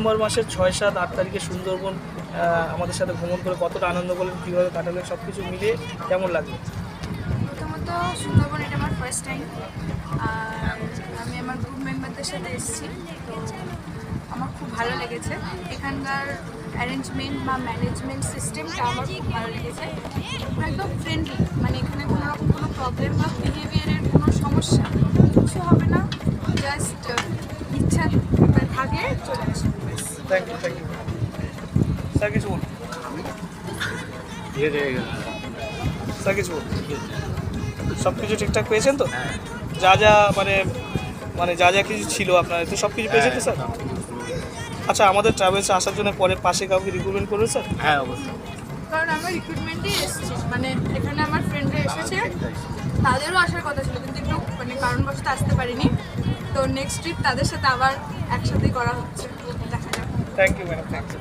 December মাসের 6, 7, 8 তারিখে সুন্দরবন আমাদের সাথে ভ্রমণ করে কতটা আনন্দ করলেন, কীভাবে কাটালেন, সব কিছু মিলিয়ে কেমন লাগলো? প্রথমত সুন্দরবন এটা আমার ফার্স্ট টাইম, আর আমি আমার গ্রুপ মেম্বারদের সাথে এসেছি, তো আমার খুব ভালো লেগেছে। এখানকার অ্যারেঞ্জমেন্ট বা ম্যানেজমেন্ট সিস্টেমটা আমার খুব ভালো লেগেছে। একদম ফ্রেন্ডলি, মানে এখানে কোনো রকম কোনো প্রবলেম বা বিহেভিয়ারের কোনো সমস্যা কিছু হবে না, জাস্ট ইচ্ছা থাকলে চলে আসে। Thank you, thank you. Sir কিছু বলুন, স্যার কিছু বলুন। সব কিছু ঠিকঠাক পেয়েছেন তো? যা যা মানে যা যা কিছু ছিল আপনার, তো সব কিছু পেয়েছেন তো স্যার? আচ্ছা, আমাদের ট্রাভেলসে আসার জন্য পরে পাশে কাউকে রিক্রুটমেন্ট করবে স্যার? হ্যাঁ, অবশ্যই। কারণ আমার রিক্রুটমেন্টেই এসেছি, মানে এখানে আমার ফ্রেন্ডরা এসেছে, তাদেরও আসার কথা ছিল, কিন্তু একটু মানে কারণবশত আসতে পারিনি। তো নেক্সট ট্রিপ তাদের সাথে আবার একসাথেই করা হচ্ছে, দেখা যাক। Thank you madam, thank you.